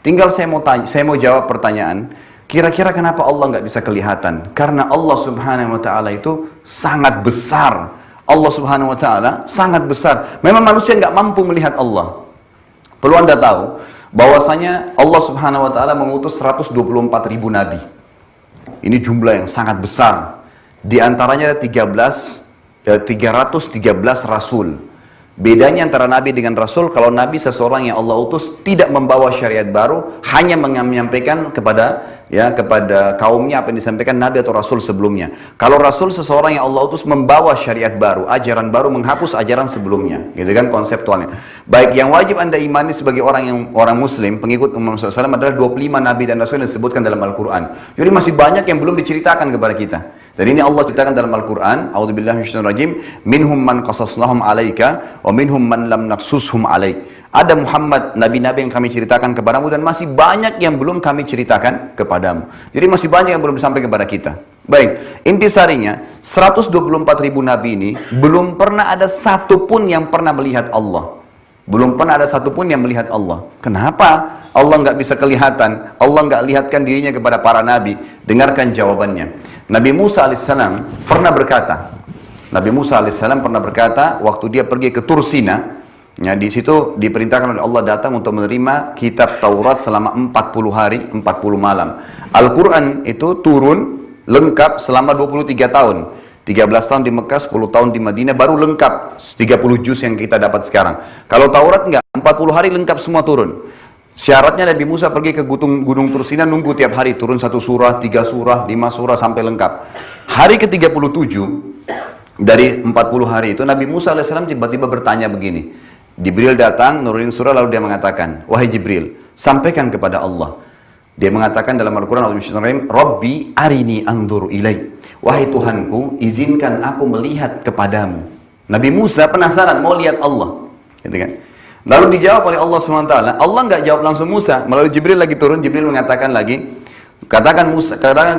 Tinggal saya mau jawab pertanyaan, kira-kira kenapa Allah nggak bisa kelihatan? Karena Allah Subhanahu wa Ta'ala itu sangat besar. Allah Subhanahu wa Ta'ala sangat besar. Memang manusia nggak mampu melihat Allah. Perlu Anda tahu bahwasanya Allah Subhanahu wa Ta'ala mengutus 124.000 nabi. Ini jumlah yang sangat besar. Di antaranya ada 313 rasul. Bedanya antara nabi dengan rasul, kalau nabi seseorang yang Allah utus tidak membawa syariat baru, hanya menyampaikan kepada kaumnya apa yang disampaikan nabi atau rasul sebelumnya. Kalau rasul seseorang yang Allah utus membawa syariat baru, ajaran baru, menghapus ajaran sebelumnya, gitu kan konseptualnya. Baik, yang wajib Anda imani sebagai orang muslim, pengikut Muhammad SAW adalah 25 nabi dan rasul yang disebutkan dalam Al-Quran. Jadi masih banyak yang belum diceritakan kepada kita. Dan ini Allah ceritakan dalam Al-Quran, A'udzubillahi minasyaitonirrajim, minhum man qasasnahum 'alaika wa minhum man lam naqsushum 'alaik. Ada Muhammad, nabi-nabi yang kami ceritakan kepadamu dan masih banyak yang belum kami ceritakan kepadamu. Jadi masih banyak yang belum sampai kepada kita. Baik, intisarinya 124.000 nabi ini belum pernah ada satupun yang pernah melihat Allah. Belum pernah ada satupun yang melihat Allah. Kenapa Allah nggak bisa kelihatan? Allah nggak lihatkan dirinya kepada para nabi. Dengarkan jawabannya. Nabi Musa alaihissalam pernah berkata, waktu dia pergi ke Tursina, ya, di situ diperintahkan oleh Allah datang untuk menerima kitab Taurat selama 40 hari, 40 malam. Al-Quran itu turun lengkap selama 23 tahun. 13 tahun di Mekah, 10 tahun di Madinah, baru lengkap 30 juz yang kita dapat sekarang. Kalau Taurat enggak, 40 hari lengkap semua turun. Syaratnya Nabi Musa pergi ke gunung Tursina, nunggu tiap hari turun 1 surah, 3 surah, 5 surah sampai lengkap. Hari ke-37 dari 40 hari itu Nabi Musa alaihissalam tiba-tiba bertanya begini. Jibril datang, nurunin surah, lalu dia mengatakan, wahai Jibril, sampaikan kepada Allah. Dia mengatakan dalam Al-Quran, Rabbi arini anzur ilaik. Wahai Tuhanku, izinkan aku melihat kepadamu. Nabi Musa penasaran, mau lihat Allah. Gitu kan? Lalu dijawab oleh Allah SWT. Allah nggak jawab langsung Musa. Melalui Jibril lagi turun, Jibril mengatakan lagi, katakan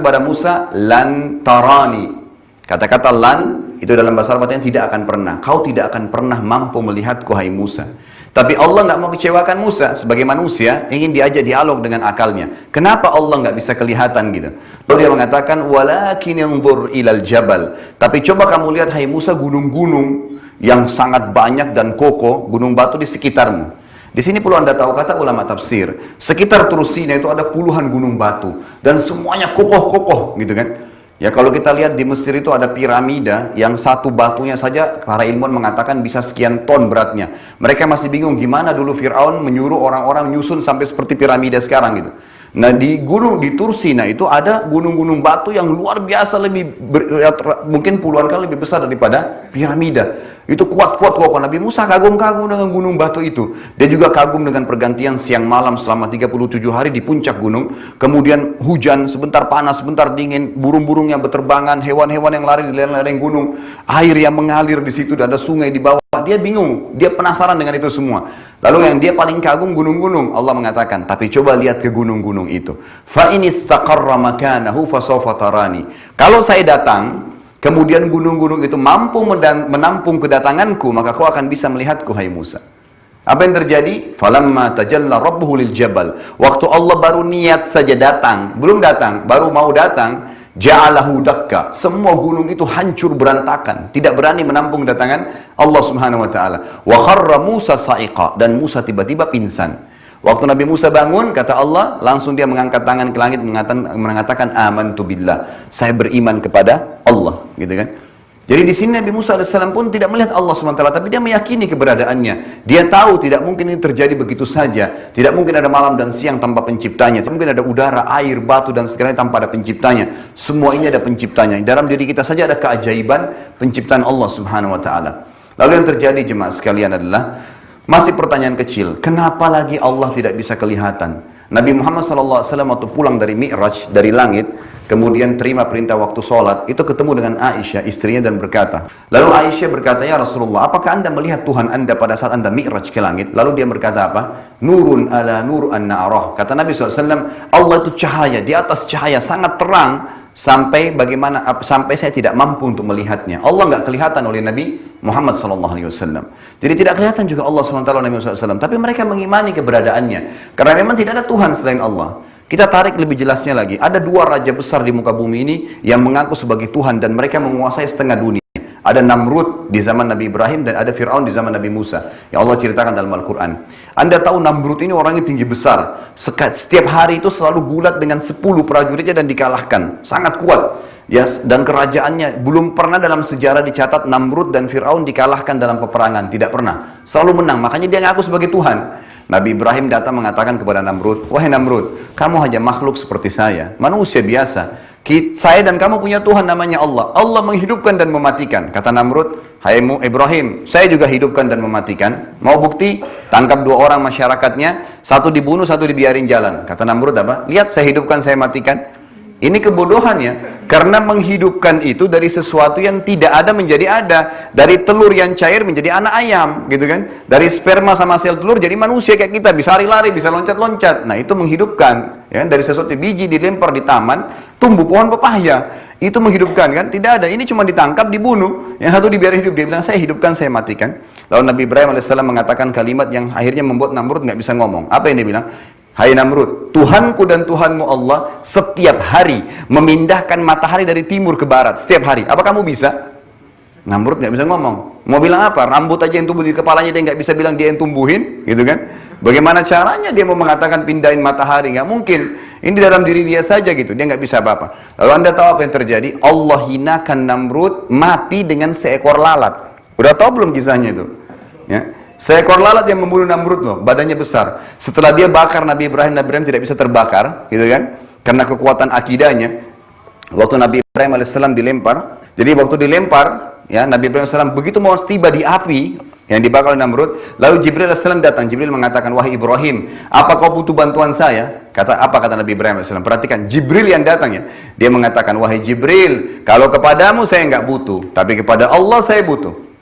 kepada Musa, lan tarani. Kata-kata lan, itu dalam bahasa Arab artinya tidak akan pernah. Kau tidak akan pernah mampu melihatku, hai Musa. Tapi Allah nggak mau kecewakan Musa. Sebagai manusia, ingin diajak dialog dengan akalnya. Kenapa Allah nggak bisa kelihatan gitu? Lalu dia mengatakan, walakin yanzur ilal jabal. Tapi coba kamu lihat, hai Musa, gunung-gunung yang sangat banyak dan kokoh, gunung batu di sekitarmu. Di sini perlu Anda tahu, kata ulama tafsir, sekitar Tursina itu ada puluhan gunung batu. Dan semuanya kokoh-kokoh gitu kan. Ya, kalau kita lihat di Mesir itu ada piramida yang satu batunya saja para ilmuwan mengatakan bisa sekian ton beratnya. Mereka masih bingung gimana dulu Fir'aun menyuruh orang-orang nyusun sampai seperti piramida sekarang gitu. Nah, di Tursina itu ada gunung-gunung batu yang luar biasa, mungkin puluhan kali lebih besar daripada piramida. Itu kuat-kuat kokoh. Nabi Musa kagum-kagum dengan gunung batu itu. Dia juga kagum dengan pergantian siang malam selama 37 hari di puncak gunung. Kemudian hujan, sebentar panas, sebentar dingin, burung-burung yang berterbangan, hewan-hewan yang lari di lereng-lereng gunung, air yang mengalir di situ, ada sungai di bawah. Dia bingung, dia penasaran dengan itu semua. Lalu yang dia paling kagum gunung-gunung. Allah mengatakan, tapi coba lihat ke gunung-gunung itu. Fa in istaqarra makanahu fasawfa tarani. Kalau saya datang, kemudian gunung-gunung itu mampu menampung kedatanganku, maka kau akan bisa melihatku, hai Musa. Apa yang terjadi? Falamma tajalla rabbuhu lil jabal. Waktu Allah baru niat saja datang, belum datang, baru mau datang, ja'alahu dakka. Semua gunung itu hancur berantakan, tidak berani menampung kedatangan Allah Subhanahu wa taala. Wa kharra Musa sa'iqa, dan Musa tiba-tiba pingsan. Waktu Nabi Musa bangun, kata Allah, langsung dia mengangkat tangan ke langit mengatakan amantu billah. Saya beriman kepada Allah, gitu kan? Jadi di sini Nabi Musa alaihissalam pun tidak melihat Allah SWT, tapi dia meyakini keberadaannya. Dia tahu tidak mungkin ini terjadi begitu saja. Tidak mungkin ada malam dan siang tanpa penciptanya. Tidak mungkin ada udara, air, batu dan segalanya tanpa ada penciptanya. Semua ini ada penciptanya. Dalam diri kita saja ada keajaiban penciptaan Allah Subhanahu wa taala. Lalu yang terjadi jemaah sekalian adalah masih pertanyaan kecil. Kenapa lagi Allah tidak bisa kelihatan? Nabi Muhammad SAW waktu pulang dari Mi'raj, dari langit, kemudian terima perintah waktu sholat, itu ketemu dengan Aisyah, istrinya, dan berkata, lalu Aisyah berkata, ya Rasulullah, apakah anda melihat Tuhan anda pada saat anda Mi'raj ke langit? Lalu dia berkata apa? Nurun ala nur an na'arah. Kata Nabi SAW, Allah itu cahaya, di atas cahaya, sangat terang, sampai bagaimana, sampai saya tidak mampu untuk melihatnya. Allah nggak kelihatan oleh Nabi Muhammad SAW. Jadi tidak kelihatan juga Allah SWT oleh Nabi SAW. Tapi mereka mengimani keberadaannya. Karena memang tidak ada Tuhan selain Allah. Kita tarik lebih jelasnya lagi. Ada dua raja besar di muka bumi ini yang mengaku sebagai Tuhan dan mereka menguasai setengah dunia. Ada Namrud di zaman Nabi Ibrahim dan ada Fir'aun di zaman Nabi Musa. Yang Allah ceritakan dalam Al-Quran. Anda tahu Namrud ini orangnya tinggi besar. Setiap hari itu selalu gulat dengan 10 prajuritnya dan dikalahkan. Sangat kuat. Dan kerajaannya belum pernah dalam sejarah dicatat Namrud dan Fir'aun dikalahkan dalam peperangan. Tidak pernah. Selalu menang. Makanya dia ngaku sebagai Tuhan. Nabi Ibrahim datang mengatakan kepada Namrud, wahai Namrud, kamu hanya makhluk seperti saya, manusia biasa. Saya dan kamu punya Tuhan namanya Allah. Allah menghidupkan dan mematikan. Kata Namrud, hai Ibrahim, saya juga hidupkan dan mematikan. Mau bukti? Tangkap 2 orang masyarakatnya, satu dibunuh, satu dibiarin jalan. Kata Namrud apa? Lihat, saya hidupkan, saya matikan. Ini kebodohannya, karena menghidupkan itu dari sesuatu yang tidak ada menjadi ada, dari telur yang cair menjadi anak ayam, gitu kan? Dari sperma sama sel telur jadi manusia kayak kita, bisa lari-lari, bisa loncat-loncat. Nah itu menghidupkan, ya? Dari sesuatu biji dilempar di taman, tumbuh pohon pepaya, itu menghidupkan kan? Tidak ada. Ini cuma ditangkap, dibunuh, yang satu dibiarkan hidup. Dia bilang saya hidupkan, saya matikan. Lalu Nabi Ibrahim alaihissalam mengatakan kalimat yang akhirnya membuat Namrud nggak bisa ngomong. Apa yang dia bilang? Hai Namrud, Tuhanku dan Tuhanmu Allah setiap hari memindahkan matahari dari timur ke barat, setiap hari. Apa kamu bisa? Namrud nggak bisa ngomong. Mau bilang apa? Rambut aja yang tumbuh di kepalanya dia nggak bisa bilang dia yang tumbuhin, gitu kan? Bagaimana caranya dia mau mengatakan pindahin matahari? Nggak mungkin. Ini dalam diri dia saja gitu, dia nggak bisa apa-apa. Lalu Anda tahu apa yang terjadi? Allah hinakan Namrud, mati dengan seekor lalat. Udah tahu belum kisahnya itu? Ya. Seekor lalat yang membunuh Namrud loh, badannya besar. Setelah dia bakar Nabi Ibrahim tidak bisa terbakar, gitu kan? Karena kekuatan akidahnya. Waktu Nabi Ibrahim alaihissalam dilempar, jadi waktu dilempar, ya Nabi Ibrahim alaihissalam begitu mau tiba di api yang dibakar oleh Namrud, lalu Jibril alaihissalam datang. Jibril mengatakan, wahai Ibrahim, apa kau butuh bantuan saya? Apa kata Nabi Ibrahim alaihissalam? Perhatikan, Jibril yang datang ya. Dia mengatakan, wahai Jibril, kalau kepadamu saya nggak butuh, tapi kepada Allah saya butuh.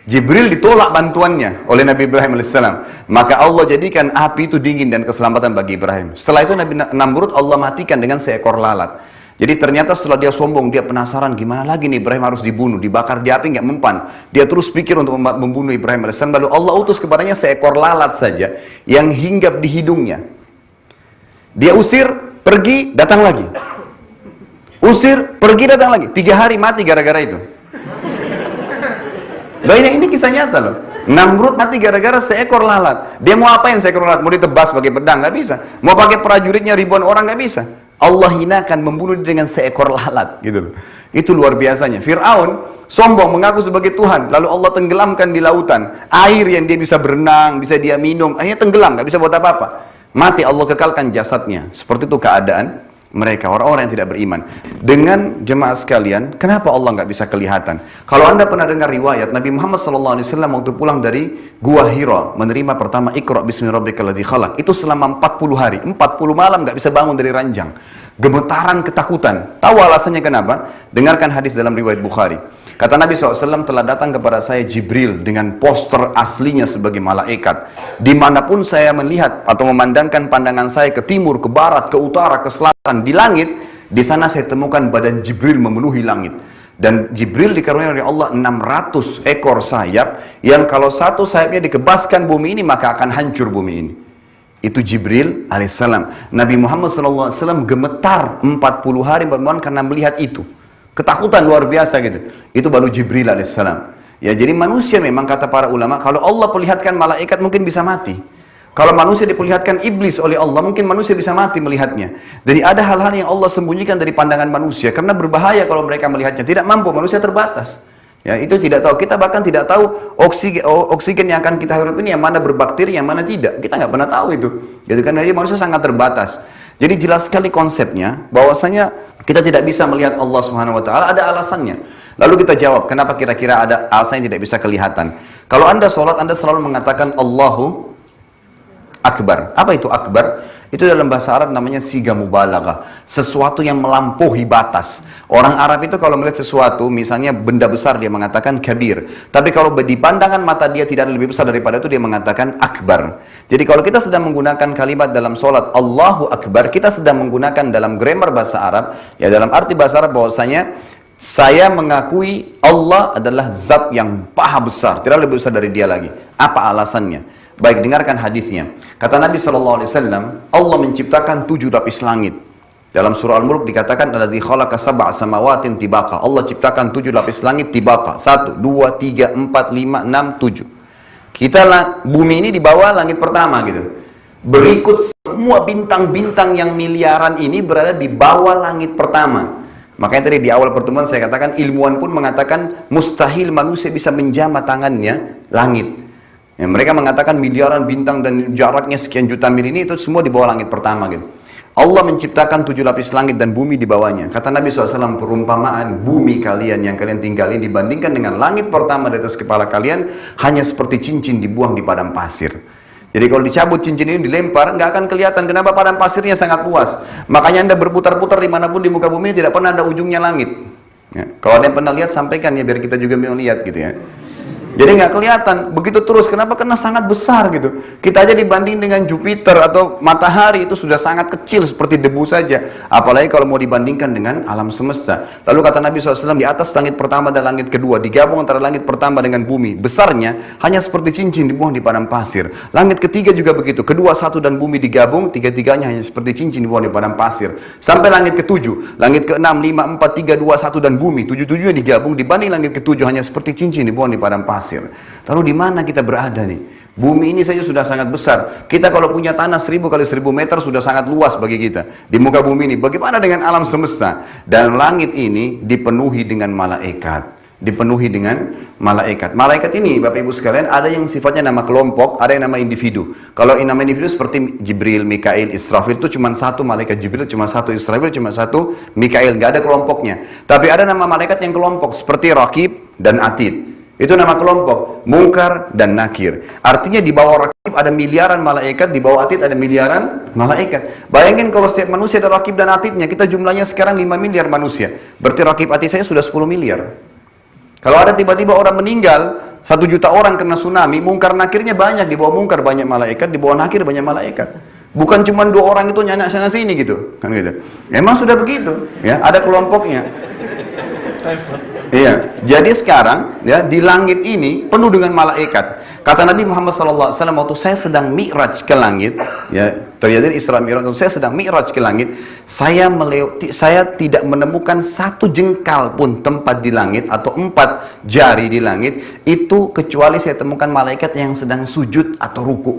Jibril ditolak bantuannya oleh Nabi Ibrahim alaihissalam. Maka Allah jadikan api itu dingin dan keselamatan bagi Ibrahim. Setelah itu Nabi Namrud Allah matikan dengan seekor lalat. Jadi ternyata setelah dia sombong, dia penasaran gimana lagi nih Ibrahim harus dibunuh, dibakar di api nggak mempan. Dia terus pikir untuk membunuh Ibrahim alaihissalam. Lalu Allah utus kepadanya seekor lalat saja yang hinggap di hidungnya. Dia usir, pergi, datang lagi. Usir, pergi, datang lagi. 3 hari mati gara-gara itu. Loh ini kisah nyata loh. Namrud mati gara-gara seekor lalat. Dia mau apain seekor lalat? Mau ditebas pakai pedang? Nggak bisa. Mau pakai prajuritnya ribuan orang? Nggak bisa. Allah hinakan, membunuh dia dengan seekor lalat, gitu loh. Itu luar biasanya. Fir'aun sombong mengaku sebagai Tuhan, lalu Allah tenggelamkan di lautan. Air yang dia bisa berenang, bisa dia minum, akhirnya tenggelam, nggak bisa buat apa-apa. Mati, Allah kekalkan jasadnya. Seperti itu keadaan mereka, orang-orang yang tidak beriman. Dengan jemaah sekalian, kenapa Allah nggak bisa kelihatan? Kalau Anda pernah dengar riwayat, Nabi Muhammad SAW waktu pulang dari Gua Hira, menerima pertama Iqra bismi rabbikal ladzi khalaq, itu selama 40 hari, 40 malam nggak bisa bangun dari ranjang. Gemetaran ketakutan. Tahu alasannya kenapa? Dengarkan hadis dalam riwayat Bukhari. Kata Nabi SAW, telah datang kepada saya Jibril dengan poster aslinya sebagai malaikat. Dimanapun saya melihat atau memandangkan pandangan saya ke timur, ke barat, ke utara, ke selatan, di langit, di sana saya temukan badan Jibril memenuhi langit. Dan Jibril dikaruniai oleh Allah 600 ekor sayap, yang kalau satu sayapnya dikebaskan bumi ini, maka akan hancur bumi ini. Itu Jibril alaihissalam. Nabi Muhammad SAW gemetar 40 hari berbulan karena melihat itu. Ketakutan luar biasa gitu. Itu baru Jibril alaihissalam. Ya, jadi manusia memang kata para ulama, kalau Allah perlihatkan malaikat mungkin bisa mati. Kalau manusia diperlihatkan iblis oleh Allah, mungkin manusia bisa mati melihatnya. Jadi ada hal-hal yang Allah sembunyikan dari pandangan manusia, karena berbahaya kalau mereka melihatnya. Tidak mampu, manusia terbatas. Ya, itu tidak tahu. Kita bahkan tidak tahu oksigen yang akan kita hirup ini yang mana berbakteri, yang mana tidak. Kita nggak pernah tahu itu. Jadi kan jadi manusia sangat terbatas. Jadi jelas sekali konsepnya, bahwasanya kita tidak bisa melihat Allah Subhanahu Wa Taala, ada alasannya. Lalu kita jawab, kenapa kira-kira ada alasan yang tidak bisa kelihatan? Kalau Anda sholat, Anda selalu mengatakan Allahu Akbar. Apa itu akbar? Itu dalam bahasa Arab namanya siga mubalaghah. Sesuatu yang melampaui batas. Orang Arab itu kalau melihat sesuatu, misalnya benda besar, dia mengatakan kabir. Tapi kalau di pandangan mata dia tidak ada lebih besar daripada itu, dia mengatakan akbar. Jadi kalau kita sedang menggunakan kalimat dalam sholat Allahu Akbar, kita sedang menggunakan dalam grammar bahasa Arab, ya dalam arti bahasa Arab bahwasanya saya mengakui Allah adalah zat yang maha besar, tidak lebih besar dari dia lagi. Apa alasannya? Baik, dengarkan hadisnya. Kata Nabi SAW, Allah menciptakan 7 lapis langit. Dalam surah Al-Mulk dikatakan, alladzi khalaqa sab'a samawatin tibaqa. Allah ciptakan 7 lapis langit tibaqa. 1, 2, 3, 4, 5, 6, 7. Kita bumi ini di bawah langit pertama gitu. Berikut semua bintang-bintang yang miliaran ini berada di bawah langit pertama. Makanya tadi di awal pertemuan saya katakan, ilmuwan pun mengatakan mustahil manusia bisa menjamah tangannya langit. Ya, mereka mengatakan miliaran bintang dan jaraknya sekian juta mil ini itu semua di bawah langit pertama gitu. Allah menciptakan 7 lapis langit dan bumi di bawahnya. Kata Nabi SAW, perumpamaan bumi kalian yang kalian tinggali dibandingkan dengan langit pertama di atas kepala kalian hanya seperti cincin dibuang di padang pasir. Jadi kalau dicabut cincin ini dilempar, nggak akan kelihatan. Kenapa? Padang pasirnya sangat luas. Makanya Anda berputar-putar dimanapun di muka bumi tidak pernah ada ujungnya langit. Ya. Kalau ada yang pernah lihat, sampaikan ya biar kita juga mau lihat gitu ya. Jadi nggak kelihatan, begitu terus. Kenapa? Karena sangat besar gitu. Kita aja dibanding dengan Jupiter atau matahari itu sudah sangat kecil seperti debu saja. Apalagi kalau mau dibandingkan dengan alam semesta. Lalu kata Nabi SAW, di atas langit pertama dan langit kedua, digabung antara langit pertama dengan bumi, besarnya hanya seperti cincin dibuang di padang pasir. Langit ketiga juga begitu, kedua, satu dan bumi digabung, tiga-tiganya hanya seperti cincin dibuang di padang pasir. Sampai langit ketujuh, langit ke-6, 5, 4, 3, 2, 1 dan bumi, tujuh-tujuhnya digabung, dibanding langit ketujuh hanya seperti cincin dibuang di padang pasir. Lalu di mana kita berada nih? Bumi ini saja sudah sangat besar. Kita kalau punya tanah 1000 kali 1000 meter sudah sangat luas bagi kita. Di muka bumi ini, bagaimana dengan alam semesta? Dan langit ini dipenuhi dengan malaikat. Dipenuhi dengan malaikat. Malaikat ini, Bapak Ibu sekalian, ada yang sifatnya nama kelompok, ada yang nama individu. Kalau yang nama individu seperti Jibril, Mikail, Israfil itu cuma satu malaikat. Jibril cuma satu, Israfil cuma satu, Mikail, nggak ada kelompoknya. Tapi ada nama malaikat yang kelompok seperti Raqib dan Atid. Itu nama kelompok, Munkar dan Nakir. Artinya di bawah Raqib ada miliaran malaikat, di bawah Atid ada miliaran malaikat. Bayangin kalau setiap manusia ada Raqib dan Atidnya, kita jumlahnya sekarang 5 miliar manusia. Berarti Raqib Atid saya sudah 10 miliar. Kalau ada tiba-tiba orang meninggal, 1 juta orang kena tsunami, Munkar Nakirnya banyak, di bawah Munkar banyak malaikat, di bawah Nakir banyak malaikat. Bukan cuma 2 orang itu nyanyi sana sini gitu, kan gitu. Memang sudah begitu, ya, ada kelompoknya. Iya, jadi sekarang ya di langit ini penuh dengan malaikat. Kata Nabi Muhammad SAW, waktu saya sedang mi'raj ke langit, ya terjadi Isra Mi'raj, saya sedang mi'raj ke langit, saya tidak menemukan 1 jengkal pun tempat di langit atau 4 jari di langit itu kecuali saya temukan malaikat yang sedang sujud atau ruku.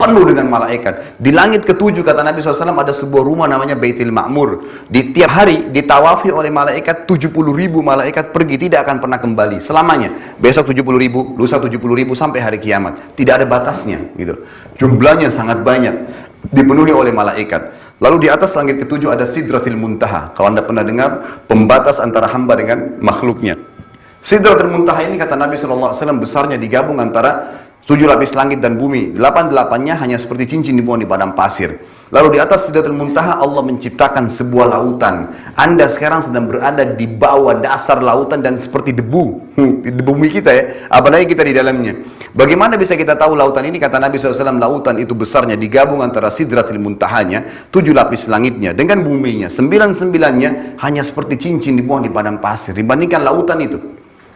Penuh dengan malaikat. Di langit ke-7 kata Nabi SAW ada sebuah rumah namanya Baitul Ma'mur. Di tiap hari ditawafi oleh malaikat, 70.000 malaikat pergi, tidak akan pernah kembali selamanya. Besok 70.000, lusa 70.000 sampai hari kiamat. Tidak ada batasnya gitu. Jumlahnya sangat banyak, dipenuhi oleh malaikat. Lalu di atas langit ke-7 ada Sidratil Muntaha. Kalau Anda pernah dengar, pembatas antara hamba dengan makhluknya. Sidratil Muntaha ini kata Nabi SAW besarnya digabung antara 7 lapis langit dan bumi, 8-8-nya hanya seperti cincin dibuang di padang pasir. Lalu di atas Sidratul Muntaha Allah menciptakan sebuah lautan. Anda sekarang sedang berada di bawah dasar lautan dan seperti debu di bumi kita ya, apalagi kita di dalamnya. Bagaimana bisa kita tahu lautan ini? Kata Nabi SAW, lautan itu besarnya digabung antara Sidratul Muntahanya, 7 lapis langitnya dengan buminya, 9-9-nya hanya seperti cincin dibuang di padang pasir. Dibandingkan lautan itu,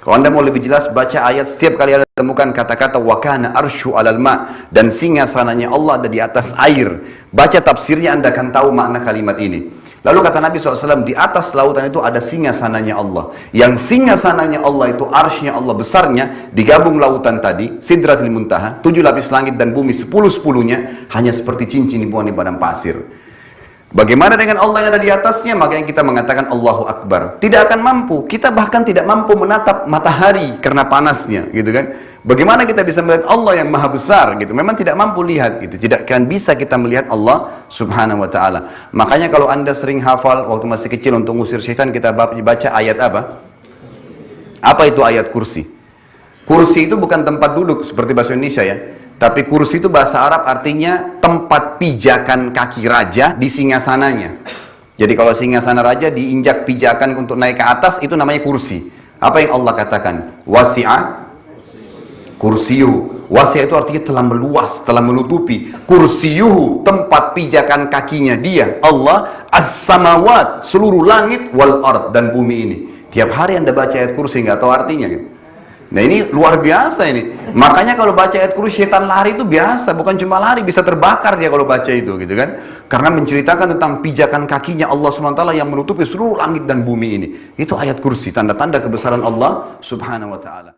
kalau Anda mau lebih jelas, baca ayat. Setiap kali Anda temukan kata-kata wakana arsyu alal ma, dan singgasananya Allah ada di atas air, baca tafsirnya Anda akan tahu makna kalimat ini. Lalu kata Nabi SAW, di atas lautan itu ada singgasananya Allah. Yang singgasananya Allah itu arsy-nya Allah besarnya, digabung lautan tadi, Sidratil Muntaha, 7 lapis langit dan bumi, 10-10-nya hanya seperti cincin dibuang di padang pasir. Bagaimana dengan Allah yang ada di atasnya? Makanya kita mengatakan Allahu Akbar. Tidak akan mampu. Kita bahkan tidak mampu menatap matahari karena panasnya, gitu kan? Bagaimana kita bisa melihat Allah yang maha besar, gitu? Memang tidak mampu lihat, gitu. Tidak akan bisa kita melihat Allah Subhanahu wa Ta'ala. Makanya kalau Anda sering hafal waktu masih kecil untuk ngusir syaitan, kita baca ayat apa? Apa itu ayat kursi? Kursi itu bukan tempat duduk seperti bahasa Indonesia ya. Tapi kursi itu bahasa Arab artinya tempat pijakan kaki raja di singgasananya. Jadi kalau singgasana raja diinjak pijakan untuk naik ke atas, itu namanya kursi. Apa yang Allah katakan? Wasi'a kursiyuhu. Wasi'a itu artinya telah meluas, telah menutupi. Kursiyuhu, tempat pijakan kakinya dia, Allah, as-samawat, seluruh langit, wal ard, dan bumi ini. Tiap hari Anda baca ayat kursi, nggak tahu artinya gitu. Nah ini luar biasa ini. Makanya kalau baca ayat kursi, setan lari itu biasa, bukan cuma lari, bisa terbakar dia kalau baca itu gitu kan. Karena menceritakan tentang pijakan kakinya Allah SWT yang menutupi seluruh langit dan bumi ini. Itu ayat kursi, tanda-tanda kebesaran Allah Subhanahu wa ta'ala.